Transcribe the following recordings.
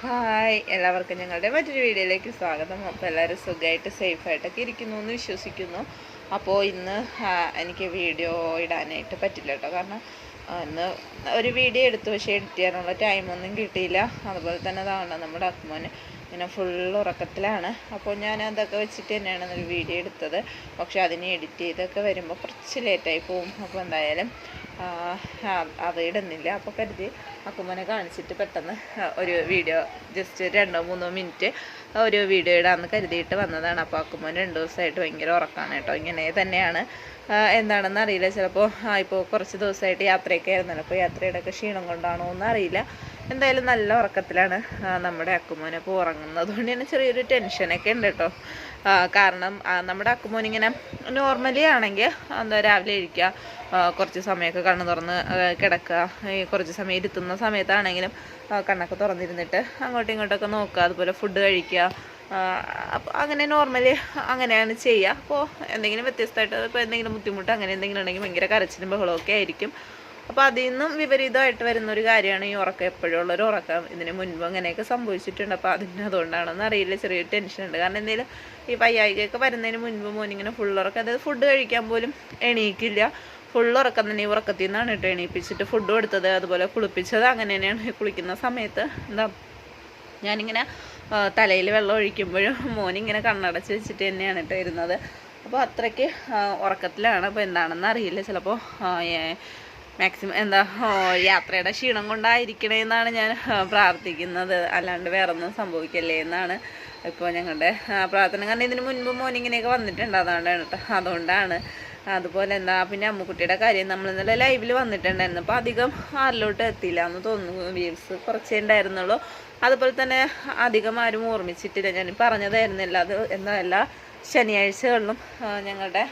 Hi, എല്ലാവർക്കും ഞങ്ങളുടെ മറ്റൊരു വീഡിയോയിലേക്ക് സ്വാഗതം. അപ്പോൾ എല്ലാവരും സുഖമായിട്ട് സേഫായിട്ടൊക്കെ ഇരിക്കുന്നു എന്ന് വിശ്വസിക്കുന്നു. അപ്പോൾ ഇന്ന് എനിക്ക് വീഡിയോ ഇടാനായിട്ട് പറ്റില്ല കേട്ടോ. കാരണം ഇന്ന് ഒരു വീഡിയോ എടുത്തു, പക്ഷേ എഡിറ്റ് ചെയ്യാനുള്ള ടൈമൊന്നും കിട്ടിയില്ല. അതുപോലെ തന്നെ അതാണ് നമ്മുടെ അക്കുമോന് ഇങ്ങനെ ഫുൾ ഉറക്കത്തിലാണ്. അപ്പോൾ ഞാൻ അതൊക്കെ വെച്ചിട്ട് തന്നെയാണ് ഒരു വീഡിയോ എടുത്തത്. പക്ഷെ അതിന് എഡിറ്റ് ചെയ്തൊക്കെ വരുമ്പോൾ കുറച്ച് ലേറ്റായി പോവും. അപ്പോൾ എന്തായാലും അത് ഇടുന്നില്ല. അപ്പോൾ കരുതി അക്കുമോനെ കാണിച്ചിട്ട് പെട്ടെന്ന് ഒരു വീഡിയോ ജസ്റ്റ് 2-3 മിനിറ്റ് ഒരു വീഡിയോ ഇടാമെന്ന് കരുതിയിട്ട് വന്നതാണ്. അപ്പോൾ അക്കുമോൻ 2 ദിവസമായിട്ട് ഭയങ്കര ഉറക്കമാണ് കേട്ടോ. ഇങ്ങനെ തന്നെയാണ്, എന്താണെന്ന് അറിയില്ല. ചിലപ്പോൾ ഇപ്പോൾ കുറച്ച് ദിവസമായിട്ട് യാത്രയൊക്കെ ആയിരുന്നല്ലോ, അപ്പോൾ യാത്രയുടെ ഒക്കെ ക്ഷീണം കൊണ്ടാണോ എന്ന് അറിയില്ല. എന്തായാലും നല്ല ഉറക്കത്തിലാണ് നമ്മുടെ അക്കുമോൻ. അപ്പോൾ ഉറങ്ങുന്നത് കൊണ്ട് തന്നെ ചെറിയൊരു ടെൻഷനൊക്കെ ഉണ്ട് കേട്ടോ. കാരണം നമ്മുടെ അക്കുമോൻ ഇങ്ങനെ നോർമലി ആണെങ്കിൽ എന്താ രാവിലെ ഇരിക്കുക, കുറച്ച് സമയമൊക്കെ കണ്ണ് തുറന്ന് കിടക്കുക, കുറച്ച് സമയം ഇരുത്തുന്ന സമയത്താണെങ്കിലും കണ്ണൊക്കെ തുറന്നിരുന്നിട്ട് അങ്ങോട്ടും ഇങ്ങോട്ടൊക്കെ നോക്കുക, അതുപോലെ ഫുഡ് കഴിക്കുക. അപ്പോൾ അങ്ങനെ നോർമലി അങ്ങനെയാണ് ചെയ്യുക. അപ്പോൾ എന്തെങ്കിലും വ്യത്യസ്തമായിട്ട് ഇപ്പോൾ എന്തെങ്കിലും ബുദ്ധിമുട്ട് അങ്ങനെ എന്തെങ്കിലും ഉണ്ടെങ്കിൽ ഭയങ്കര കരച്ചിലും ബഹളമൊക്കെ ആയിരിക്കും. അപ്പോൾ അതിൽ നിന്നും വിപരീതമായിട്ട് വരുന്നൊരു കാര്യമാണ് ഈ ഉറക്കം, എപ്പോഴും ഉള്ളൊരു ഉറക്കം. ഇതിന് മുൻപ് അങ്ങനെയൊക്കെ സംഭവിച്ചിട്ടുണ്ട്. അപ്പോൾ അതുകൊണ്ടാണെന്ന് അറിയില്ല, ചെറിയൊരു ടെൻഷനുണ്ട്. കാരണം എന്തെങ്കിലും ഈ പയ്യായികയൊക്കെ വരുന്നതിന് മുൻപ് മോനിങ്ങനെ ഫുൾ ഉറക്കം, അതായത് ഫുഡ് കഴിക്കാൻ പോലും എണീക്കില്ല. ഫുൾ ഉറക്കം തന്നെ. ഈ ഉറക്കത്തിൽ നിന്നാണ് കേട്ടോ എണീപ്പിച്ചിട്ട് ഫുഡ് കൊടുത്തത്, അതുപോലെ കുളിപ്പിച്ചത്. അങ്ങനെ തന്നെയാണ്. കുളിക്കുന്ന സമയത്ത് എന്താ ഞാനിങ്ങനെ തലയിൽ വെള്ളം ഒഴിക്കുമ്പോഴും മോനിങ്ങനെ കണ്ണടച്ച് വെച്ചിട്ട് തന്നെയാണ് കേട്ടോ ഇരുന്നത്. അപ്പോൾ അത്രയ്ക്ക് ഉറക്കത്തിലാണ്. അപ്പോൾ എന്താണെന്ന് അറിയില്ല, ചിലപ്പോൾ മാക്സിമം എന്താ യാത്രയുടെ ക്ഷീണം കൊണ്ടായിരിക്കണേന്നാണ് ഞാൻ പ്രാർത്ഥിക്കുന്നത്. അല്ലാണ്ട് വേറൊന്നും സംഭവിക്കല്ലേ എന്നാണ് ഇപ്പോൾ ഞങ്ങളുടെ പ്രാർത്ഥന. കാരണം ഇതിന് മുൻപ് മോനിങ്ങനെയൊക്കെ വന്നിട്ടുണ്ട്, അതുകൊണ്ടാണ്. അതുപോലെ എന്താ പിന്നെ അമ്മുക്കുട്ടിയുടെ കാര്യം നമ്മൾ ഇന്നലെ ലൈവിൽ വന്നിട്ടുണ്ടായിരുന്നു. അപ്പോൾ അധികം ആരിലോട്ട് എത്തിയില്ല എന്ന് തോന്നുന്നു, വ്യൂസ് കുറച്ചേ ഉണ്ടായിരുന്നുള്ളൂ. അതുപോലെ തന്നെ അധികം ആരും ഓർമ്മിച്ചിട്ടില്ല. ഞാൻ പറഞ്ഞതായിരുന്നില്ല അത് എന്നല്ല, ശനിയാഴ്ചകളിലും ഞങ്ങളുടെ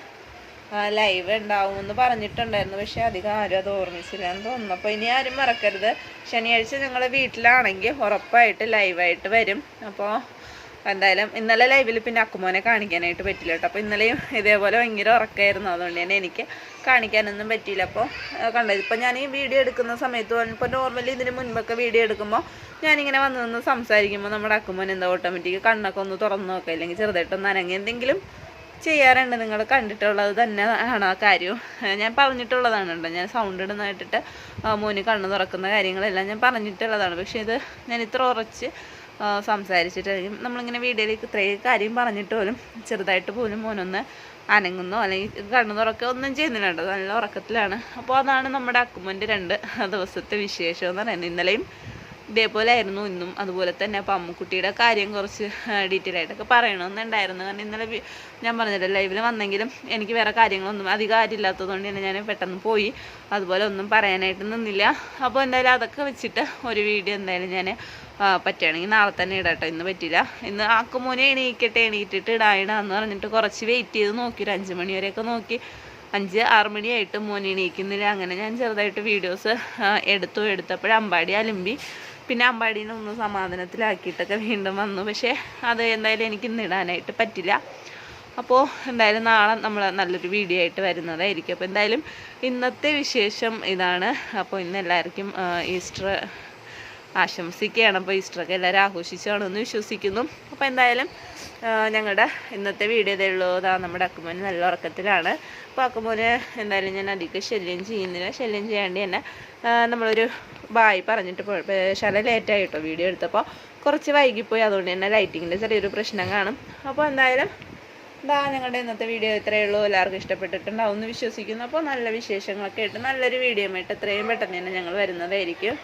ലൈവ് ഉണ്ടാവുമെന്ന് പറഞ്ഞിട്ടുണ്ടായിരുന്നു. പക്ഷേ അധികം ആരും അത് ഓർമ്മിച്ചില്ല എന്ന് തോന്നുന്നു. അപ്പോൾ ഇനി ആരും മറക്കരുത്, ശനിയാഴ്ച ഞങ്ങളുടെ വീട്ടിലാണെങ്കിൽ ഉറപ്പായിട്ട് ലൈവായിട്ട് വരും. അപ്പോൾ എന്തായാലും ഇന്നലെ ലൈവിൽ പിന്നെ അക്കുമോനെ കാണിക്കാനായിട്ട് പറ്റില്ല കേട്ടോ. അപ്പോൾ ഇന്നലെയും ഇതേപോലെ ഭയങ്കര ഉറക്കമായിരുന്നു, അതുകൊണ്ട് തന്നെ എനിക്ക് കാണിക്കാനൊന്നും പറ്റിയില്ല. അപ്പോൾ കണ്ടത് ഇപ്പോൾ ഞാൻ ഈ വീഡിയോ എടുക്കുന്ന സമയത്ത് ഇപ്പോൾ നോർമലി ഇതിന് മുൻപൊക്കെ വീഡിയോ എടുക്കുമ്പോൾ ഞാനിങ്ങനെ വന്ന് നിന്ന് സംസാരിക്കുമ്പോൾ നമ്മുടെ അക്കുമോൻ എന്താ ഓട്ടോമാറ്റിക് കണ്ണൊക്കെ ഒന്ന് തുറന്ന് നോക്കുക, അല്ലെങ്കിൽ ചെറുതായിട്ടൊന്ന് അനങ്ങി എന്തെങ്കിലും ചെയ്യാറുണ്ട്. നിങ്ങൾ കണ്ടിട്ടുള്ളത് തന്നെ ആണ് ആ കാര്യം. ഞാൻ പറഞ്ഞിട്ടുള്ളതാണ് കേട്ടോ. ഞാൻ സൗണ്ട് ഇടുന്നതായിട്ടിട്ട് മോന് കണ്ണ് തുറക്കുന്ന കാര്യങ്ങളെല്ലാം ഞാൻ പറഞ്ഞിട്ടുള്ളതാണ്. പക്ഷേ ഇത് ഞാൻ ഇത്ര ഉറച്ച് സംസാരിച്ചിട്ടായിരിക്കും നമ്മളിങ്ങനെ വീഡിയോയിലേക്ക് ഇത്രയും കാര്യം പറഞ്ഞിട്ട് പോലും ചെറുതായിട്ട് പോലും മോനൊന്ന് അനങ്ങുന്നോ അല്ലെങ്കിൽ കണ്ണ് തുറക്കുക ഒന്നും ചെയ്യുന്നില്ല കേട്ടോ. നല്ല ഉറക്കത്തിലാണ്. അപ്പോൾ അതാണ് നമ്മുടെ അക്കുമോൻ്റെ 2 ദിവസത്തെ വിശേഷം എന്ന് പറയുന്നത്. ഇന്നലെയും ഇതേപോലെ ആയിരുന്നു, ഇന്നും അതുപോലെ തന്നെ. അപ്പോൾ അമ്മുക്കുട്ടിയുടെ കാര്യം കുറച്ച് ഡീറ്റെയിൽ ആയിട്ടൊക്കെ പറയണമെന്നുണ്ടായിരുന്നു. കാരണം ഇന്നലെ ഞാൻ പറഞ്ഞില്ല ലൈവിൽ വന്നെങ്കിലും എനിക്ക് വേറെ കാര്യങ്ങളൊന്നും അധികം കാര്യമില്ലാത്തതുകൊണ്ട് തന്നെ ഞാൻ പെട്ടെന്ന് പോയി, അതുപോലെ ഒന്നും പറയാനായിട്ട് നിന്നില്ല. അപ്പോൾ എന്തായാലും അതൊക്കെ വെച്ചിട്ട് ഒരു വീഡിയോ എന്തായാലും ഞാൻ പറ്റുകയാണെങ്കിൽ നാളെ തന്നെ ഇടാട്ടോ. ഇന്ന് പറ്റില്ല. ഇന്ന് ആക്കുമോനെ എണീറ്റിട്ട് ഇടാന്ന് പറഞ്ഞിട്ട് കുറച്ച് വെയിറ്റ് ചെയ്ത് നോക്കി, ഒരു 5 മണി വരെയൊക്കെ നോക്കി. 5-6 മണിയായിട്ട് മോനെ എണീക്കുന്നില്ല. അങ്ങനെ ഞാൻ ചെറുതായിട്ട് വീഡിയോസ് എടുത്തപ്പോഴും അമ്പാടി അലമ്പി. പിന്നെ അമ്പാടീനെ ഒന്ന് സമാധാനത്തിലാക്കിയിട്ടൊക്കെ വീണ്ടും വന്നു. പക്ഷേ അത് എന്തായാലും എനിക്ക് ഇന്ന് ഇടാനായിട്ട് പറ്റില്ല. അപ്പോൾ എന്തായാലും നാളെ നമ്മൾ നല്ലൊരു വീഡിയോ ആയിട്ട് വരുന്നതായിരിക്കും. അപ്പോൾ എന്തായാലും ഇന്നത്തെ വിശേഷം ഇതാണ്. അപ്പോൾ ഇന്ന് എല്ലാവർക്കും ഈസ്റ്റർ ആശംസിക്കുകയാണ്. അപ്പോൾ ഈസ്റ്ററൊക്കെ എല്ലാവരും ആഘോഷിച്ചാണെന്ന് വിശ്വസിക്കുന്നു. അപ്പോൾ എന്തായാലും ഞങ്ങളുടെ ഇന്നത്തെ വീഡിയോ ഇതേ ഉള്ളൂ. നമ്മുടെ അക്കുമോൻ നല്ല ഉറക്കത്തിലാണ്. അപ്പോൾ അക്കുമോന് എന്തായാലും ഞാൻ അധികം ശല്യം ചെയ്യുന്നില്ല. ശല്യം ചെയ്യാണ്ട് തന്നെ നമ്മളൊരു ബായ് പറഞ്ഞിട്ട് ശല ലേറ്റായിട്ടോ വീഡിയോ എടുത്തപ്പോൾ കുറച്ച് വൈകിപ്പോയി. അതുകൊണ്ട് തന്നെ ലൈറ്റിങ്ങിൻ്റെ ചെറിയൊരു പ്രശ്നം കാണും. അപ്പോൾ എന്തായാലും ഞങ്ങളുടെ ഇന്നത്തെ വീഡിയോ ഇത്രയേ ഉള്ളൂ. എല്ലാവർക്കും ഇഷ്ടപ്പെട്ടിട്ടുണ്ടാവും എന്ന് വിശ്വസിക്കുന്നു. അപ്പോൾ നല്ല വിശേഷങ്ങളൊക്കെ ആയിട്ട് നല്ലൊരു വീഡിയോ ആയിട്ട് എത്രയും പെട്ടെന്ന് തന്നെ ഞങ്ങൾ വരുന്നതായിരിക്കും.